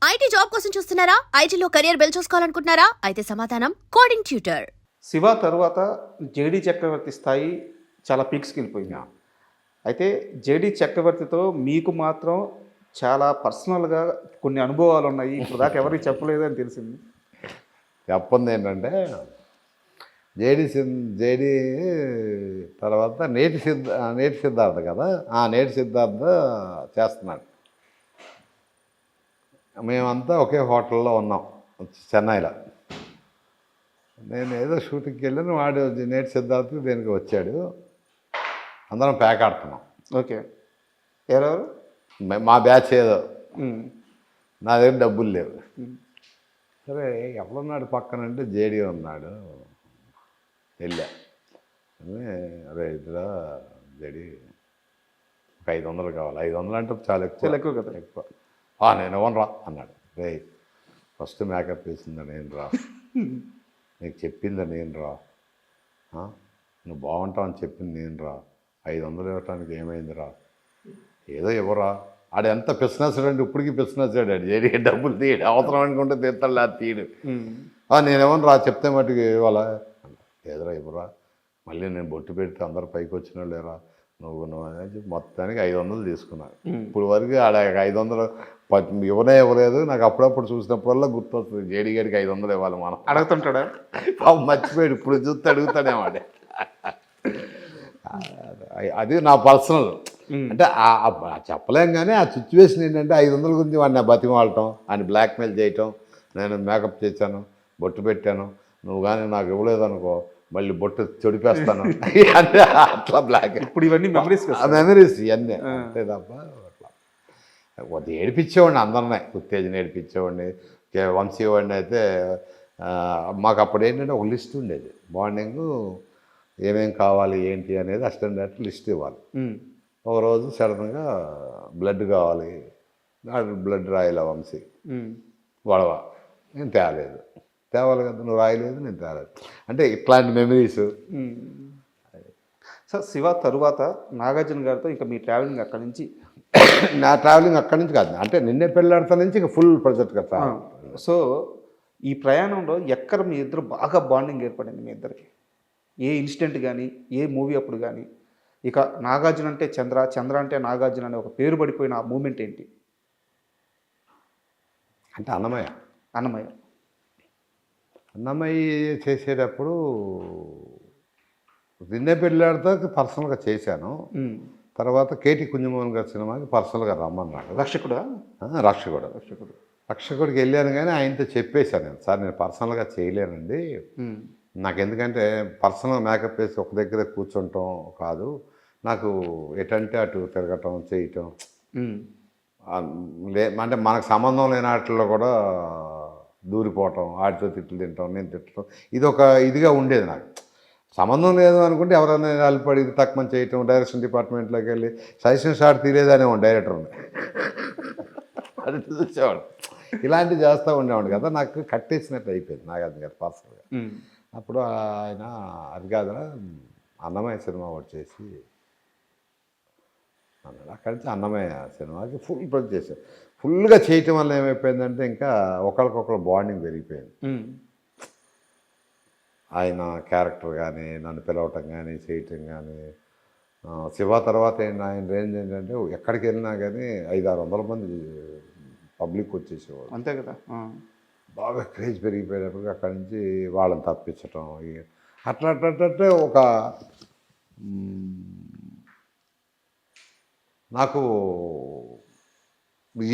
IT job కోసం చూస్తున్నారా? ఐటీలో కెరియర్ బిల్డ్ చూసుకోవాలనుకుంటున్నారా? అయితే సమాధానం కోడింగ్ ట్యూటర్. శివ తరువాత జేడీ చక్రవర్తి స్థాయి చాలా పీక్స్కి వెళ్ళిపోయింది. అయితే జేడీ చక్రవర్తితో మీకు మాత్రం చాలా పర్సనల్గా కొన్ని అనుభవాలు ఉన్నాయి. ఇప్పుడు దాకా ఎవరికి చెప్పలేదు అని తెలిసింది. చెప్పంది ఏంటంటే జేడీ తర్వాత నేటి సిద్ధార్థ కదా, నేటి సిద్ధార్థ చేస్తున్నాడు. మేమంతా ఒకే హోటల్లో ఉన్నాం చెన్నైలో. నేను ఏదో షూటింగ్కి వెళ్ళాను, వాడు నేటి సిద్ధార్థకి దేనికి వచ్చాడు. అందరం ప్యాక్ ఆడుతున్నాం. ఓకే, ఎవరెవరు? మా బ్యాచ్ ఏదో, నా దగ్గర డబ్బులు లేవు. సరే ఎవరున్నాడు పక్కన అంటే జేడీ ఉన్నాడు. వెళ్ళా, అదే ఇద్దరు జేడీ ఒక 500 కావాలి. 500 అంటే చాలా ఎక్కువ కదా. ఎక్కువ. నేను ఇవ్వను రా అన్నాడు. రే ఫస్ట్ మేకప్ వేసిందా నేను రా, నీకు చెప్పిందా నేను రా, నువ్వు బాగుంటావు అని చెప్పింది నేను రా, 500 ఇవ్వటానికి ఏమైంది రా, ఏదో ఇవ్వరా. ఆడు ఎంత పిసినాసాడు అంటే ఇప్పటికీ పిసినాసాడు. ఆడు జేడీ డబ్బులు తీయడు, అవసరం అనుకుంటే తీస్తాడు, లేదా తీయడు. నేను ఇవ్వను రా చెప్తే మటుకు ఇవ్వాలా, ఏదరా ఇవ్వరా, మళ్ళీ నేను బొట్టు పెడితే అందరు పైకి వచ్చినా లేరా, నువ్వు అని చెప్పి మొత్తానికి 500 తీసుకున్నాను. ఇప్పుడు వరకు ఆడ 500 ఇవ్వలేదు. నాకు అప్పుడప్పుడు చూసినప్పుడల్లా గుర్తొస్తుంది, జేడీ గారికి 500 ఇవ్వాలి. మనం అడుగుతుంటాడా? మర్చిపోయాడు, ఇప్పుడు చూస్తే అడుగుతాడేమాడే. అది నా పర్సనల్. అంటే చెప్పలేం, కానీ ఆ సిచ్యువేషన్ ఏంటంటే 500 గురించి వాడిని బతిమాలటం, ఆయన బ్లాక్మెయిల్ చేయటం. నేను మేకప్ చేశాను, బొట్టు పెట్టాను, నువ్వు కానీ నాకు ఇవ్వలేదనుకో మళ్ళీ బొట్టు చెడిపేస్తాను అంటే అట్లా బ్లాక్. ఇప్పుడు ఇవన్నీ మెమరీస్ ఇవన్నీ అంతే తప్ప అట్లా కొద్ది ఏడిపించేవాడిని అందరినీ. ఉత్తేజన ఏడిపించేవాడిని. వంశీవాడిని అయితే మాకు అప్పుడు ఏంటంటే ఒక లిస్ట్ ఉండేది. మార్నింగ్ ఏమేం కావాలి ఏంటి అనేది అసిస్టెంట్ డైరెక్టర్ లిస్ట్ ఇవ్వాలి. ఒకరోజు సడన్గా బ్లడ్ కావాలి, బ్లడ్ రాయలే వంశీ, గొడవ, నేను తేవాలి కదా, నువ్వు రాయలేదు నేను తేలేదు. అంటే ఇట్లాంటి మెమరీస్. సార్ శివ తరువాత నాగార్జున గారితో ఇంకా మీ ట్రావెలింగ్ అక్కడి నుంచి? నా ట్రావెలింగ్ అక్కడి నుంచి కాదు, అంటే నిన్నే పెళ్ళాడతా నుంచి ఇక ఫుల్ ప్రాజెక్ట్ కదా. సో ఈ ప్రయాణంలో ఎక్కడ మీ ఇద్దరు బాగా బాండింగ్ ఏర్పడింది మీ ఇద్దరికి? ఏ ఇన్సిడెంట్ కానీ, ఏ మూవీ అప్పుడు కానీ? ఇక నాగార్జున అంటే చంద్ర, చంద్ర అంటే నాగార్జున అనే ఒక పేరు పడిపోయిన ఆ మూమెంట్ ఏంటి? అంటే అన్నమయ్య చేసేటప్పుడు నిన్నే పెళ్ళాడితో పర్సనల్గా చేశాను. తర్వాత కేటీ కుంజమోహన్ గారి సినిమాకి పర్సనల్గా రమ్మన్నాడు. రక్షకుడికి వెళ్ళాను, కానీ ఆయనతో చెప్పేశాను నేను, సార్ నేను పర్సనల్గా చేయలేనండి, నాకు ఎందుకంటే పర్సనల్ మేకప్ వేసి ఒక దగ్గర కూర్చుంటాం కాదు, నాకు ఎటంటే అటు తిరగటం చేయటం, అంటే మనకు సంబంధం లేని వాటిల్లో కూడా దూరిపోవటం, ఆడితో తిట్లు తింటాం, నేను తిట్టడం, ఇది ఒక ఇదిగా ఉండేది నాకు. సంబంధం లేదు అనుకుంటే ఎవరైనా నిలబడి ఇది తక్కువ చేయటం, డైరెక్షన్ డిపార్ట్మెంట్లోకి వెళ్ళి సజెషన్ షాట్ తీరేదనేవాడు డైరెక్టర్ని, అది చూసేవాడు. ఇలాంటివి చేస్తూ ఉండేవాడు కదా, నాకు కట్టేసినట్టు అయిపోయింది నాగార్జున గారు పర్సనల్గా. అప్పుడు ఆయన అది కాదా అన్నమయ్య సినిమా వచ్చేసి అన్నాడు. అక్కడి నుంచి అన్నమయ్య సినిమాకి ఫుల్ ప్రొజెక్ట్ చేశారు. ఫుల్గా చేయటం వల్ల ఏమైపోయిందంటే ఇంకా ఒకరికొకరు బాండింగ్ పెరిగిపోయింది. ఆయన క్యారెక్టర్ కానీ, నన్ను పిలవటం కానీ, చేయటం కానీ. శివ తర్వాత ఆయన రేంజ్ ఏంటంటే ఎక్కడికి వెళ్ళినా కానీ 500-600 మంది పబ్లిక్ వచ్చేసేవాడు. అంతే కదా. బాగా క్రేజ్ పెరిగిపోయినప్పుడు అక్కడి నుంచి వాళ్ళని తప్పించటం, అట్లా ఒక నాకు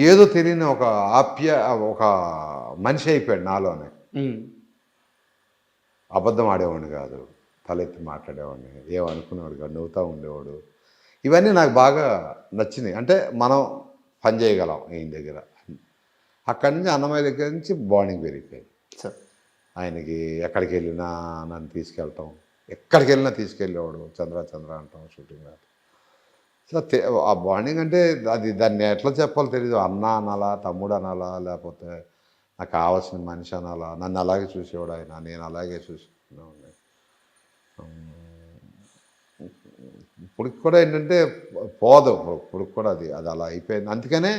ఏదో తెలియని ఒక ఒక మనిషి అయిపోయాడు నాలోనే. అబద్ధం ఆడేవాడిని కాదు, తలెత్తి మాట్లాడేవాడిని, ఏమనుకునేవాడు కాదు, నవ్వుతూ ఉండేవాడు. ఇవన్నీ నాకు బాగా నచ్చినాయి. అంటే మనం పని చేయగలం ఈయన దగ్గర. అక్కడి నుంచి అన్నమయ్య దగ్గర నుంచి బాండింగ్ పెరిగిపోయింది. ఆయనకి ఎక్కడికి వెళ్ళినా నన్ను తీసుకెళ్ళటం, ఎక్కడికి వెళ్ళినా తీసుకెళ్ళేవాడు, చంద్ర అంటాం షూటింగ్. సో ఆ బాండింగ్ అంటే దాన్ని ఎట్లా చెప్పాలో తెలియదు. అన్న అనాలా, తమ్ముడు అనాలా, లేకపోతే నాకు కావాల్సిన మనిషి అనాలా. నన్ను అలాగే చూసేవాడు ఆయన, నేను అలాగే చూసుకున్నాను. ఇప్పటికి కూడా ఏంటంటే పోదు, ఇప్పుడు కూడా అది అలా అయిపోయింది. అందుకనే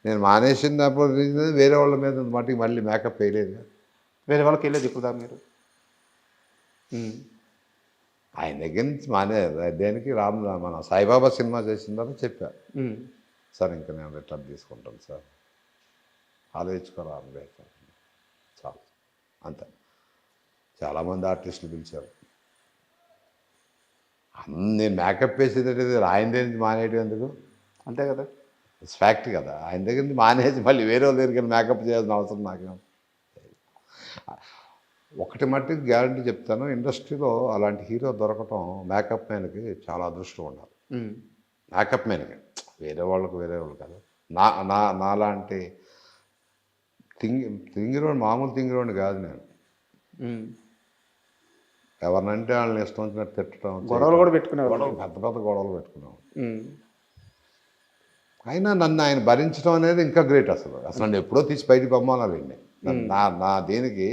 నేను మానేసినప్పుడు రీజన్ వేరే వాళ్ళ మీద మటుకు మళ్ళీ మేకప్ వేయలేదు. వేరే వాళ్ళకి వెళ్ళేది ఇప్పుడు దాకా మీరు. ఆయన దగ్గర నుంచి దేనికి మన సాయిబాబా సినిమా చేసిన తర్వాత చెప్పా, సార్ ఇంకా నేను రిటర్న్ తీసుకుంటాను సార్, ఆలోచించుకోరా చాలు అంతే. చాలామంది ఆర్టిస్టులు పిలిచారు. నేను మేకప్ వేసేది ఆయన దగ్గర నుంచి మానేయడం ఎందుకు? అంతే కదా, ఇట్స్ ఫ్యాక్ట్ కదా. ఆయన దగ్గర నుంచి మానేసి మళ్ళీ వేరే వాళ్ళ దగ్గరికి మేకప్ చేయాల్సిన అవసరం నాకేం. ఒకటి మట్టుకు గ్యారంటీ చెప్తాను, ఇండస్ట్రీలో అలాంటి హీరో దొరకటం మేకప్ మ్యాన్కి చాలా అదృష్టం ఉండాలి. మేకప్ మ్యాన్కి, వేరే వాళ్ళకి కాదు. నాలాంటి తింగిరోని, మామూలు తింగిరోని కాదు నేను. ఎవరినంటే వాళ్ళని ఇష్టం వచ్చినట్టు తిట్టడం, గొడవలు కూడా పెట్టుకునేవాడు, పెద్ద గొడవలు పెట్టుకున్నాం. అయినా నన్ను ఆయన భరించడం అనేది ఇంకా గ్రేట్. అసలు నన్ను ఎప్పుడో తీసి బయటికి పంపాలండి. నా దీనికి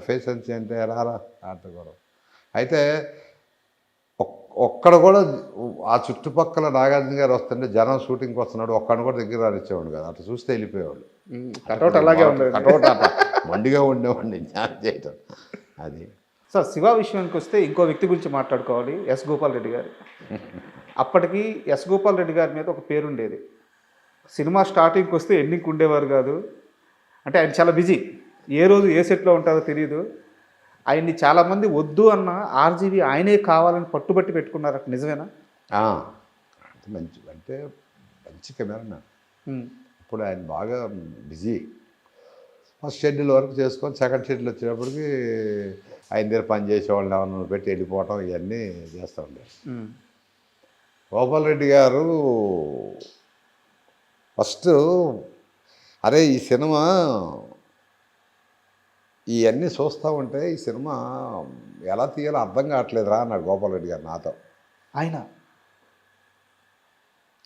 ఫేస్ అంటే రారా ఆట గొడవ. అయితే ఒక్కడ కూడా ఆ చుట్టుపక్కల నాగార్జున గారు వస్తుంటే జనం షూటింగ్కి వస్తున్నాడు, ఒక్కడిని కూడా దగ్గర రానిచ్చేవాడు కదా. అట్లా చూస్తే వెళ్ళిపోయేవాళ్ళు. కటౌట్ అలాగే ఉండేది, కటౌట్ అట్లా మండిగా ఉండేవాడిని జ్ఞానం చేయటం. అది సార్. శివ విషయానికి వస్తే ఇంకో వ్యక్తి గురించి మాట్లాడుకోవాలి, ఎస్ గోపాల్ రెడ్డి గారు. అప్పటికి ఎస్ గోపాల్ రెడ్డి గారి మీద ఒక పేరుండేది. సినిమా స్టార్టింగ్కి వస్తే ఎండింగ్కి ఉండేవారు కాదు. అంటే ఆయన చాలా బిజీ, ఏ రోజు ఏ సెట్లో ఉంటారో తెలియదు. ఆయన్ని చాలామంది వద్దు అన్న ఆర్జీవి ఆయనే కావాలని పట్టుబట్టి పెట్టుకున్నారు. అక్కడ నిజమేనా? మంచి కెమెరామ్యాన్. ఇప్పుడు ఆయన బాగా బిజీ. ఫస్ట్ షెడ్యూల్ వరకు చేసుకొని సెకండ్ షెడ్యూల్ వచ్చేటప్పటికి ఆయన దగ్గర పని చేసేవాళ్ళని ఎవరిని పెట్టి వెళ్ళిపోవటం ఇవన్నీ చేస్తూ ఉండేది. గోపాల్ రెడ్డి గారు ఫస్ట్ అరే ఈ సినిమా ఇవన్నీ చూస్తూ ఉంటే ఈ సినిమా ఎలా తీయాలో అర్థం కావట్లేదురా అన్నాడు గోపాల్ రెడ్డి గారు నాతో. ఆయన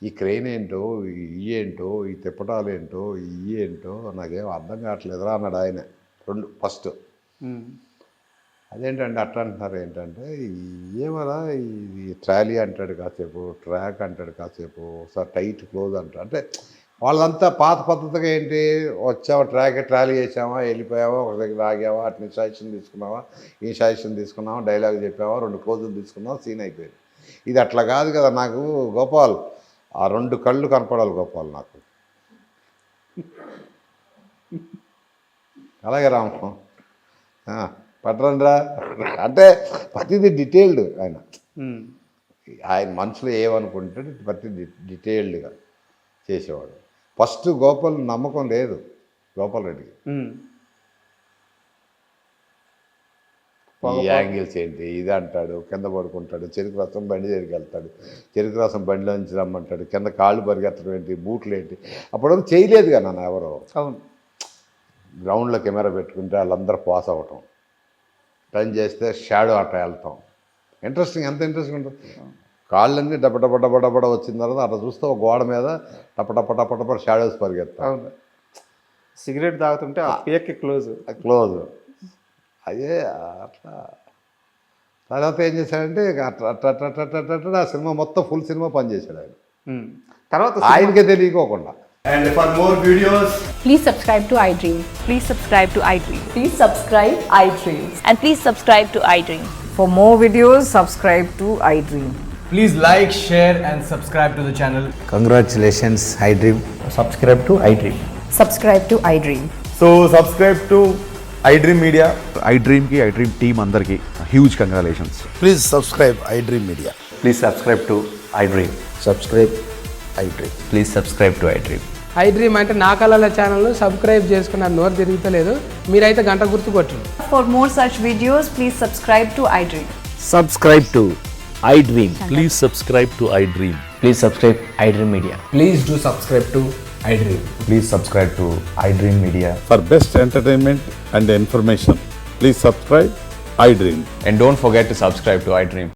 ఈ క్రెయిన్ ఏంటో, ఈ ఏంటో, ఈ తిప్పటాలు ఏంటో, ఈ ఏంటో నాకేం అర్థం కావట్లేదురా అన్నాడు ఆయన. ఫస్ట్ అదేంటంటే అట్లా అంటున్నారు ఏంటంటే, ఏమరా ఈ ట్రాలీ అంటాడు కాసేపు, ట్రాక్ అంటాడు కాసేపు, ఒకసారి టైట్ క్లోజ్ అంటాడు. అంటే వాళ్ళంతా పాత పద్ధతిగా ఏంటి, వచ్చావా ట్రాలీ చేసావా, వెళ్ళిపోయావా, ఒక దగ్గర ఆగావా, అట్ని సజెషన్ తీసుకున్నావా, ఈ సజెషన్ తీసుకున్నావా, డైలాగ్ చెప్పావా, 2 క్లోజులు తీసుకున్నావా, సీన్ అయిపోయింది. ఇది అట్లా కాదు కదా. నాకు గోపాల్ ఆ 2 కళ్ళు కనపడాలి గోపాల్ నాకు. అలాగే రాము పట్టరండ్రా అంటే ప్రతిదీ డీటెయిల్డ్. ఆయన మనసులో ఏమనుకుంటాడు ప్రతి డీటెయిల్డ్గా చేసేవాడు. ఫస్ట్ గోపాల్ నమ్మకం లేదు గోపాల్ రెడ్డికి. ఈ యాంగిల్స్ ఏంటి, ఇది అంటాడు, కింద పడుకుంటాడు, చెరుకు రసం బండి దగ్గరికి వెళ్తాడు, చెరుకు రసం బండిలో నుంచి రమ్మంటాడు, కింద కాళ్ళు పరిగెత్తడం ఏంటి, బూట్లు ఏంటి. అప్పుడు చేయలేదు కదా నన్ను ఎవరో. అవును, గ్రౌండ్లో కెమెరా పెట్టుకుంటే వాళ్ళందరూ పాస్ అవ్వటం, టర్న్ చేస్తే షాడో అట్ట వెళ్తాం. ఇంట్రెస్టింగ్, ఎంత ఇంట్రెస్టింగ్ ఉంటుంది. కాళ్ళన్నీ డబ్బ వచ్చిన తర్వాత అట్లా చూస్తే ఒక గోడ మీద టప షాడోస్ పరిగెత్తాం. అవును, సిగరెట్ తాగుతుంటే ఆ పేక్కి క్లోజ్ అదే అట్లా. తర్వాత ఏం చేశాడంటే అట్లా ఆ సినిమా మొత్తం ఫుల్ సినిమా పనిచేశాడు ఆయన. తర్వాత ఆయనకే తెలియకోకుండా. And for more videos, please subscribe to iDream. Please subscribe to iDream. Please subscribe iDream. And please subscribe to iDream. For more videos, subscribe to iDream. please like, share and subscribe to the channel. Congratulations, iDream. Subscribe to iDream. Subscribe to iDream. So subscribe to iDream Media. iDream team andarki huge congratulations. Please subscribe iDream Media. Please subscribe to iDream. Subscribe iDream. Please subscribe to iDream. iDream అంటే నా కళల ఛానల్ను subscribe చేసుకున్న నోరు తిరుగుతలేదు, మీరైతే గంట గుర్తు కొట్టండి. For more such videos, please subscribe to iDream. Subscribe to iDream. Please subscribe to iDream. Please subscribe iDream Media. Please do subscribe to iDream. Please subscribe to iDream Media. For best entertainment and information, please subscribe iDream. And don't forget to subscribe to iDream.